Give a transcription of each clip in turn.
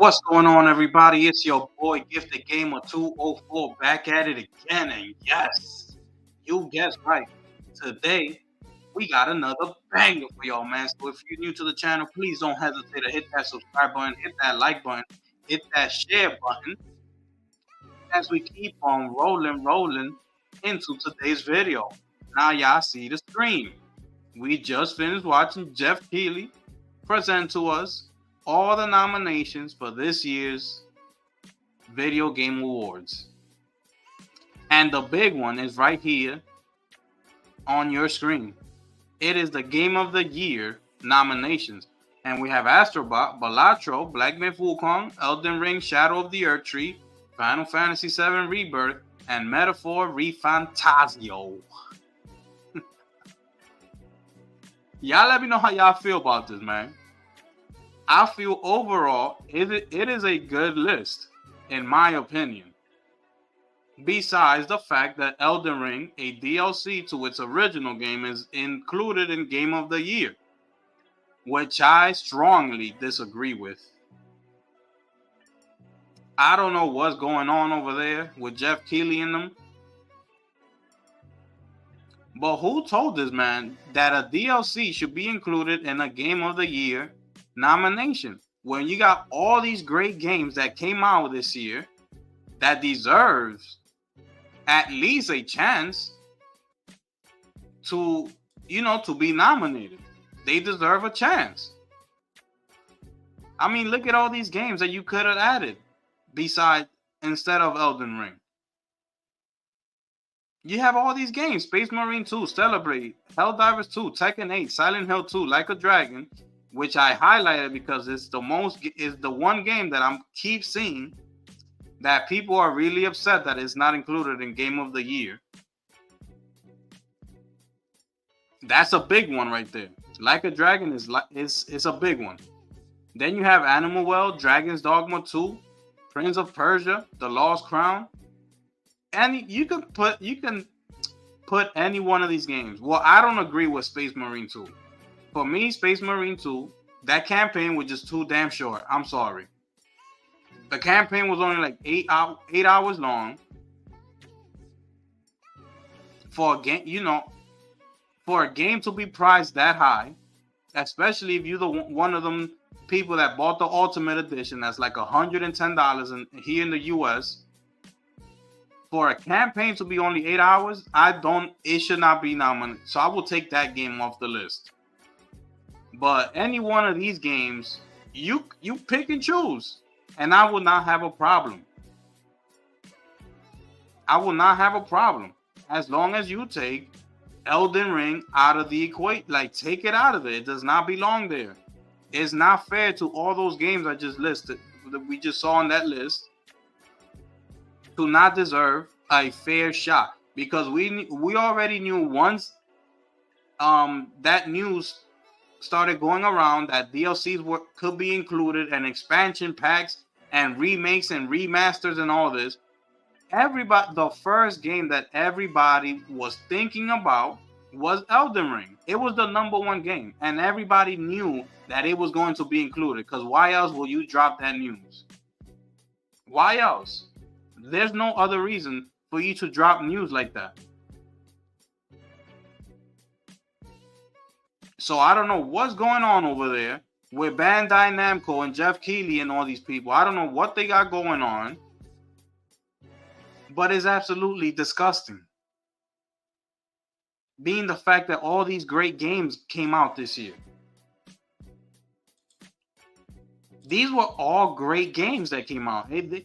What's going on, everybody? It's your boy Gifted Gamer 204 back at it again. And yes, you guessed right. Today, we got another banger for y'all, man. So if you're new to the channel, please don't hesitate to hit that subscribe button, hit that like button, hit that share button as we keep on rolling into today's video. Now, y'all see the screen. We just finished watching Jeff Keighley present to us all the nominations for this year's Video Game Awards. And the big one is right here on your screen. It is the Game of the Year nominations. And we have Astrobot, Balatro, Black Myth Wukong, Elden Ring, Shadow of the Erdtree, Final Fantasy VII Rebirth, and Metaphor ReFantazio. Y'all let me know how y'all feel about this, man. I feel overall it is a good list, in my opinion. Besides the fact that Elden Ring, a DLC to its original game, is included in Game of the Year, which I strongly disagree with. I don't know what's going on over there with Jeff Keighley and them. But who told this man that a DLC should be included in a Game of the Year nomination when you got all these great games that came out this year that deserves at least a chance to be nominated? They deserve a chance. I mean, look at all these games that you could have added instead of Elden Ring. You have all these games: Space Marine 2, Stellar Blade, Helldivers 2, Tekken 8, Silent Hill 2, Like a Dragon, which I highlighted because it's the one game that I'm keep seeing that people are really upset that it's not included in Game of the Year. That's a big one right there. Like a Dragon is a big one. Then you have Animal World, Dragon's Dogma 2, Prince of Persia, The Lost Crown. And you can put any one of these games. Well, I don't agree with Space Marine 2. For me, Space Marine 2, that campaign was just too damn short. I'm sorry. The campaign was only like 8 hours long. For a game, for a game to be priced that high, especially if you're one of them people that bought the Ultimate Edition, that's like $110 here in the US. For a campaign to be only 8 hours, it should not be nominated. So I will take that game off the list. But any one of these games, you pick and choose, and I will not have a problem. I will not have a problem as long as you take Elden Ring out of the equation. Like, take it out of it. It does not belong there. It's not fair to all those games I just listed, that we just saw on that list, to not deserve a fair shot, because we already knew once that news started going around that DLCs could be included, and expansion packs and remakes and remasters and all this. The first game that everybody was thinking about was Elden Ring. It was the #1 game, and everybody knew that it was going to be included, because why else will you drop that news? Why else? There's no other reason for you to drop news like that. So I don't know what's going on over there with Bandai Namco and Jeff Keighley and all these people. I don't know what they got going on, but it's absolutely disgusting. Being the fact that all these great games came out this year. These were all great games that came out. They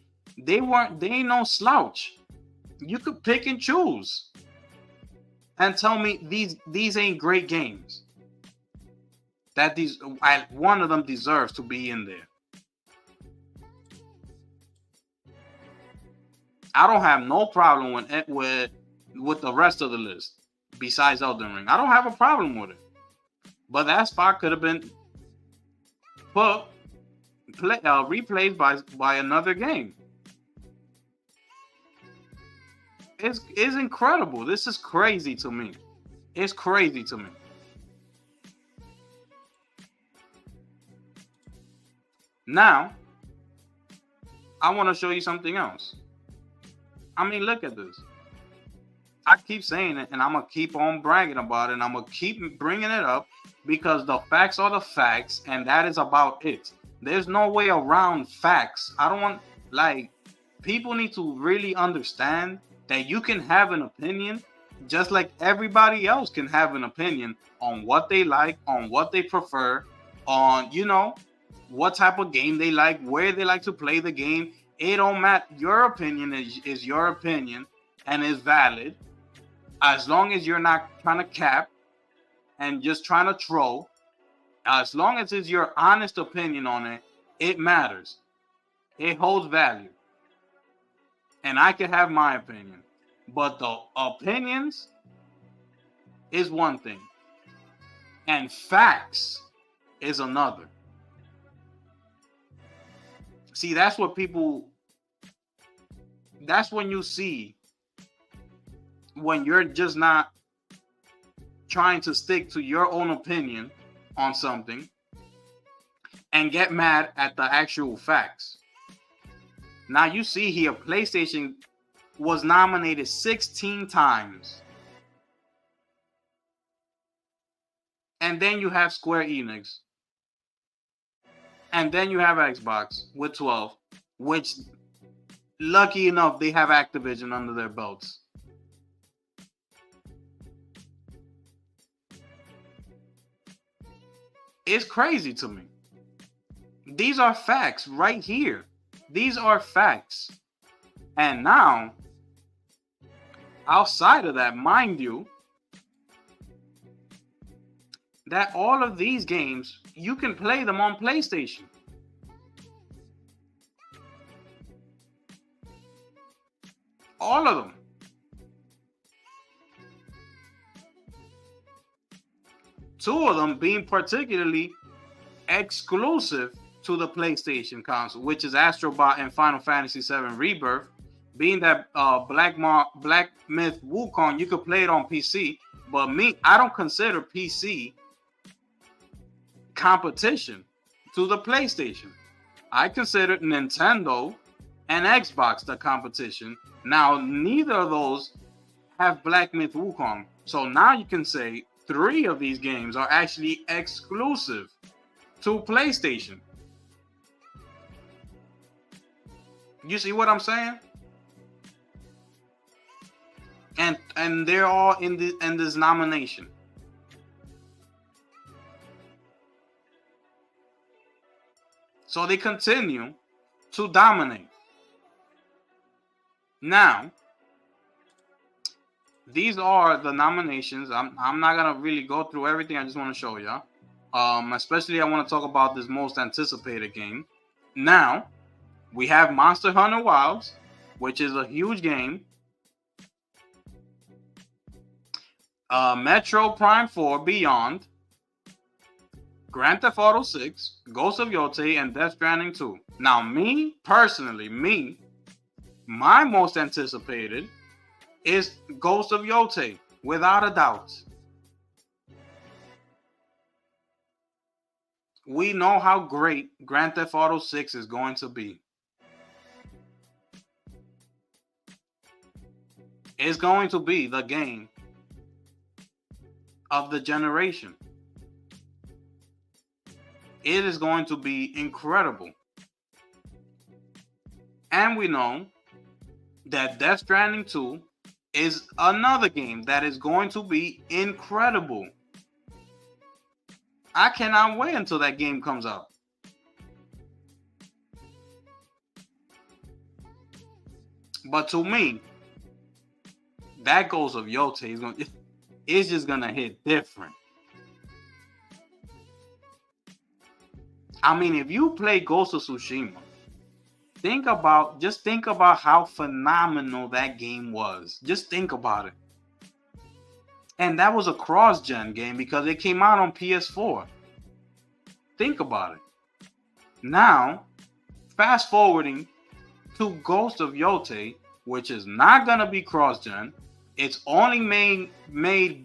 ain't no slouch. You could pick and choose and tell me these ain't great games. That one of them deserves to be in there. I don't have no problem with the rest of the list besides Elden Ring. I don't have a problem with it. But that spot could have been replaced by another game. It's incredible. This is crazy to me. It's crazy to me. Now, I want to show you something else. I mean, look at this. I keep saying it, and I'm gonna keep on bragging about it, and I'm gonna keep bringing it up because the facts are the facts, and that is about it. There's no way around facts. I don't want, like, people need to really understand that you can have an opinion just like everybody else can have an opinion on what they like, on what they prefer, on, what type of game they like, where they like to play the game. It don't matter. Your opinion is your opinion and is valid as long as you're not trying to cap and just trying to troll. As long as it's your honest opinion on it, it matters. It holds value. And I can have my opinion. But the opinions is one thing. And facts is another. See, that's when you see when you're just not trying to stick to your own opinion on something and get mad at the actual facts. Now you see here, PlayStation was nominated 16 times. And then you have Square Enix. And then you have Xbox with 12, which, lucky enough, they have Activision under their belts. It's crazy to me. These are facts right here. These are facts. And now, outside of that, mind you, that all of these games, you can play them on PlayStation. All of them. Two of them being particularly exclusive to the PlayStation console, which is Astro Bot and Final Fantasy VII Rebirth. Being that Black Myth Wukong, you could play it on PC, but I don't consider PC competition to the PlayStation. I consider Nintendo and Xbox the competition. Now, neither of those have Black Myth Wukong. So now you can say 3 of these games are actually exclusive to PlayStation. You see what I'm saying? And they're all in this nomination. So they continue to dominate. Now, these are the nominations. I'm not gonna really go through everything. I just want to show y'all. Especially I want to talk about this most anticipated game. Now, we have Monster Hunter Wilds, which is a huge game. Metro Prime 4 Beyond, Grand Theft Auto 6, Ghost of Yotei, and Death Stranding 2. Now, me, personally, my most anticipated is Ghost of Yotei, without a doubt. We know how great Grand Theft Auto 6 is going to be. It's going to be the game of the generation. It is going to be incredible. And we know that Death Stranding 2 is another game that is going to be incredible. I cannot wait until that game comes out. But to me, that Ghost of Yotei is just gonna hit different. I mean, if you play Ghost of Tsushima, think about how phenomenal that game was. Just think about it. And that was a cross-gen game because it came out on PS4. Think about it. Now, fast forwarding to Ghost of Yotei, which is not gonna be cross-gen. It's only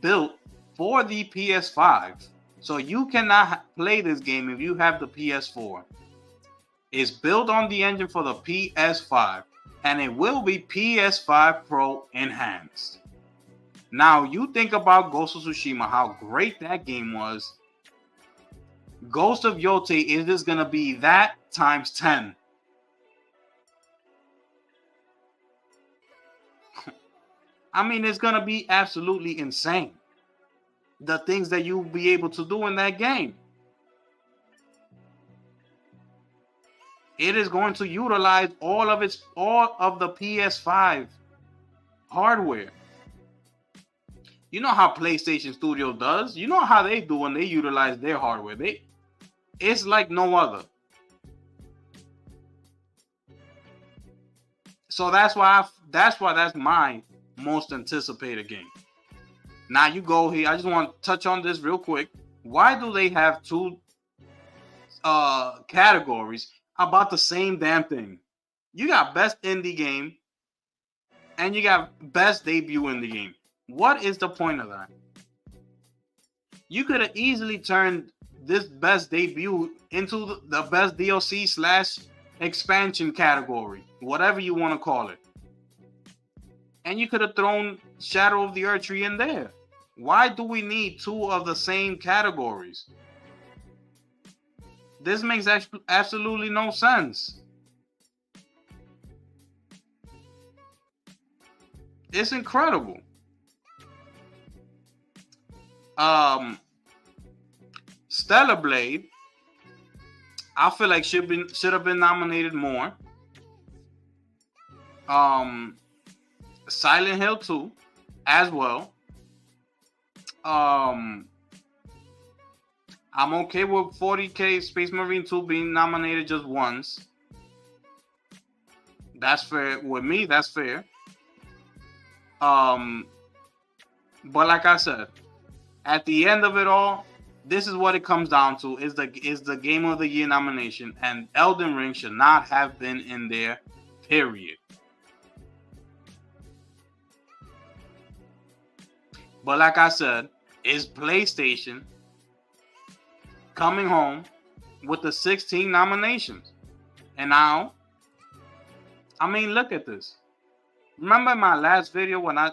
built for the PS5. So you cannot play this game if you have the PS4. It's built on the engine for the PS5, and it will be PS5 Pro enhanced. Now, you think about Ghost of Tsushima, how great that game was. Ghost of Yotei is just going to be that times 10. I mean, it's going to be absolutely insane. The things that you'll be able to do in that game. It is going to utilize all of the PS5 hardware. You know how PlayStation Studio does. You know how they do when they utilize their hardware. It's like no other. So that's why that's my most anticipated game. Now you go here. I just want to touch on this real quick. Why do they have two categories about the same damn thing? You got best indie game and you got best debut indie game. What is the point of that? You could have easily turned this best debut into the best DLC / expansion category, whatever you want to call it. And you could have thrown Shadow of the Erdtree in there. Why do we need two of the same categories? This makes absolutely no sense. It's incredible. Stellar Blade, I feel like should have been nominated more. Silent Hill 2 as well. I'm okay with 40K Space Marine 2 being nominated just once. That's fair with me. That's fair. But like I said, at the end of it all, this is what it comes down to: is the Game of the Year nomination, and Elden Ring should not have been in there. Period. But like I said, is PlayStation coming home with the 16 nominations? And now, I mean, look at this. Remember my last video when I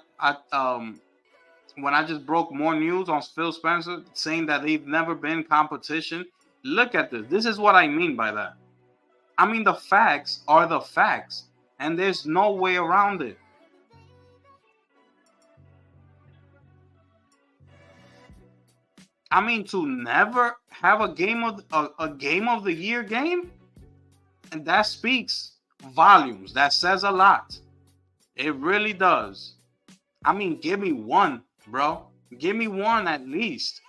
just broke more news on Phil Spencer saying that they've never been competition? Look at this. This is what I mean by that. I mean, the facts are the facts, and there's no way around it. I mean, to never have a game of the year game, and that speaks volumes. That says a lot. It really does. I mean, give me one, bro. Give me one at least.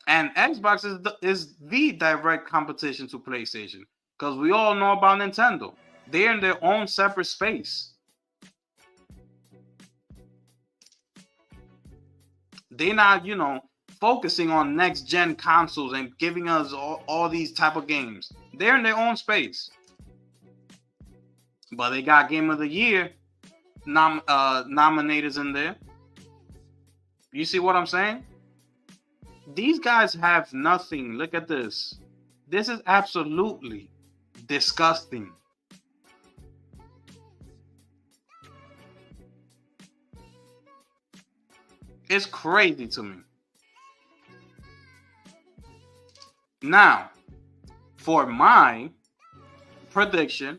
And Xbox is the direct competition to PlayStation, because we all know about Nintendo. They're in their own separate space. They're not, focusing on next gen consoles and giving us all these type of games. They're in their own space. But they got Game of the Year nominators in there. You see what I'm saying? These guys have nothing. Look at this. This is absolutely disgusting. It's crazy to me. Now, for my prediction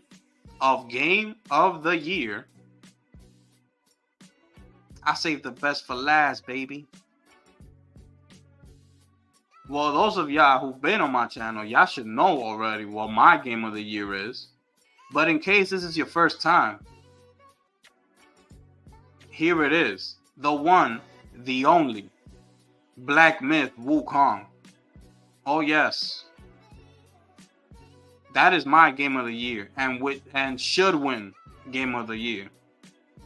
of Game of the Year, I saved the best for last, baby. Well, those of y'all who've been on my channel, y'all should know already what my Game of the Year is. But in case this is your first time, here it is. The one, the only, Black Myth Wukong. Oh yes, that is my Game of the Year, and should win Game of the Year.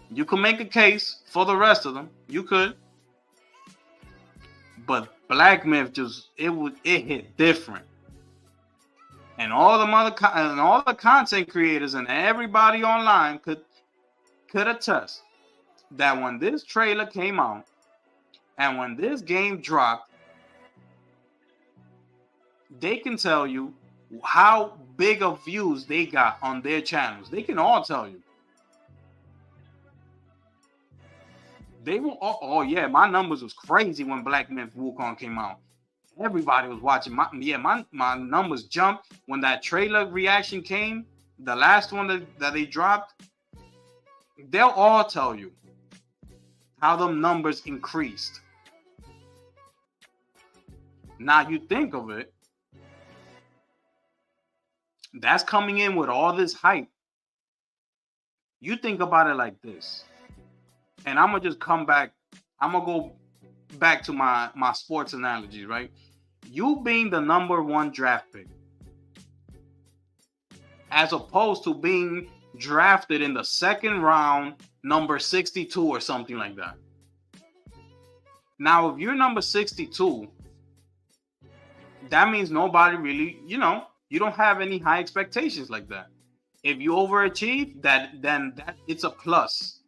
You can make a case for the rest of them. You could, but Black Myth it hit different, and all the content creators and everybody online could attest that when this trailer came out, And when this game dropped, they can tell you how big of views they got on their channels. They can all tell you. They were all, oh yeah, my numbers was crazy when Black Myth Wukong came out. Everybody was watching. My numbers jumped when that trailer reaction came. The last one that they dropped, they'll all tell you how them numbers increased. Now you think of it, that's coming in with all this hype. You think about it like this, and I'm gonna just come back. I'm gonna go back to my sports analogy, right? You being the number one draft pick, as opposed to being drafted in the second round, number 62 or something like that. Now, if you're number 62, that means nobody really, you don't have any high expectations like that. If you overachieve, then it's a plus.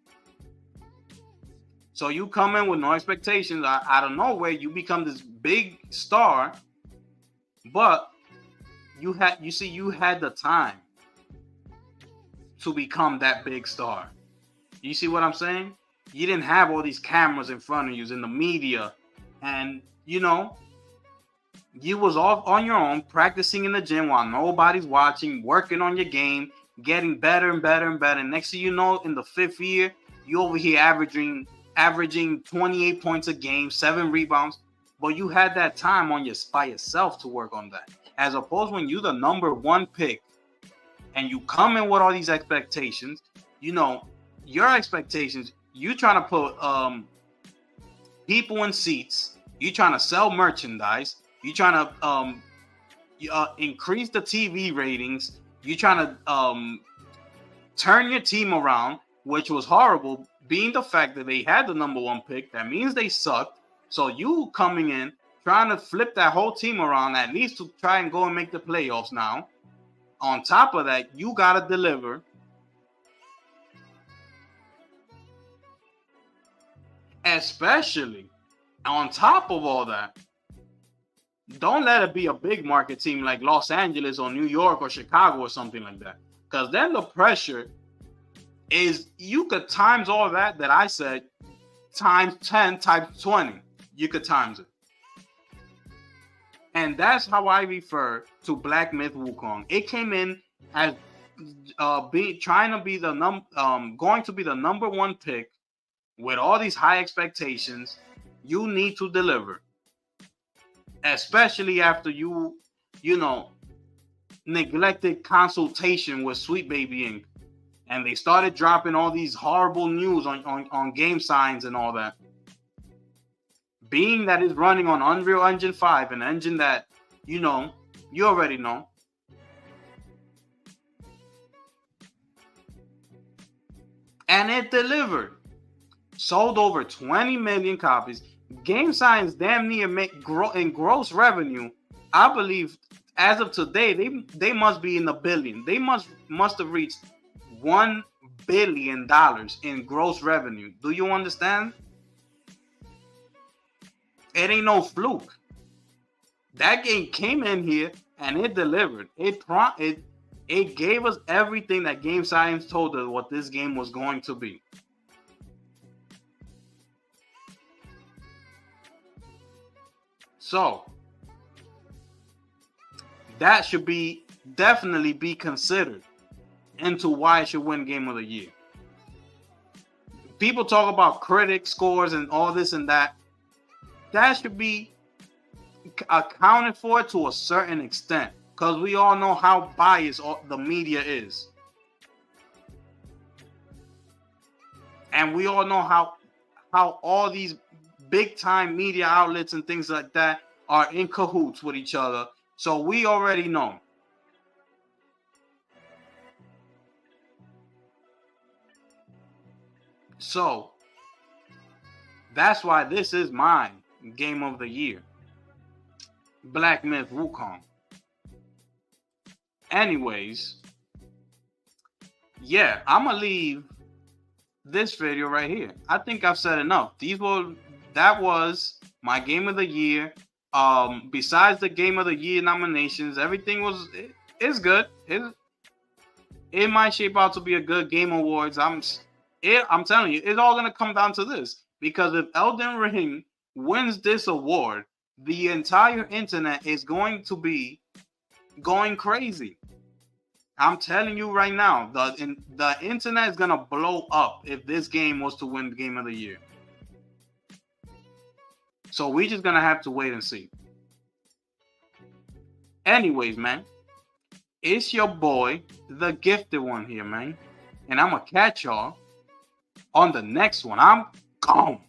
So you come in with no expectations, out of nowhere, you become this big star, but you had the time to become that big star. You see what I'm saying? You didn't have all these cameras in front of you in the media, and you was off on your own, practicing in the gym while nobody's watching, working on your game, getting better and better and better. Next thing you know, in the 5th year, you over here averaging 28 points a game, 7 rebounds. But you had that time by yourself to work on that. As opposed when you're the number one pick and you come in with all these expectations, your expectations, you trying to put people in seats, you trying to sell merchandise, you trying to increase the TV ratings, you trying to turn your team around, which was horrible, being the fact that they had the number one pick. That means they sucked. So you coming in, trying to flip that whole team around, at least to try and go and make the playoffs now. On top of that, you got to deliver. Especially on top of all that, don't let it be a big market team like Los Angeles or New York or Chicago or something like that. Because then the pressure is, you could times all that I said times 10, times 20. You could times it. And that's how I refer to Black Myth Wukong. It came in as going to be the number one pick with all these high expectations. You need to deliver, especially after you neglected consultation with Sweet Baby Inc. And they started dropping all these horrible news on game signs and all that. Being that it's running on Unreal Engine 5, an engine that, you already know. And it delivered. Sold over 20 million copies. Game Signs damn near in gross revenue. I believe as of today, they must be in the billion. They must have reached $1 billion in gross revenue. Do you understand? It ain't no fluke. That game came in here and it delivered. It gave us everything that Game Science told us what this game was going to be. So that should definitely be considered into why it should win Game of the Year. People talk about critic scores and all this and that. That should be accounted for to a certain extent, because we all know how biased the media is. And we all know how all these big time media outlets and things like that are in cahoots with each other. So we already know. So that's why this is my Game of the Year. Black Myth Wukong. Anyways, I'm gonna leave this video right here. I think I've said enough. These were that was my game of the year. Besides the game of the year nominations, everything was it's good. It might shape out to be a good game awards. I'm telling you, it's all gonna come down to this, because if Elden Ring wins this award, the entire internet is going to be going crazy. I'm telling you right now, the internet is gonna blow up if this game was to win the game of the year. So we're just gonna have to wait and see. Anyways, man, it's your boy, the gifted one here, man, and I'm gonna catch y'all on the next one. I'm gone.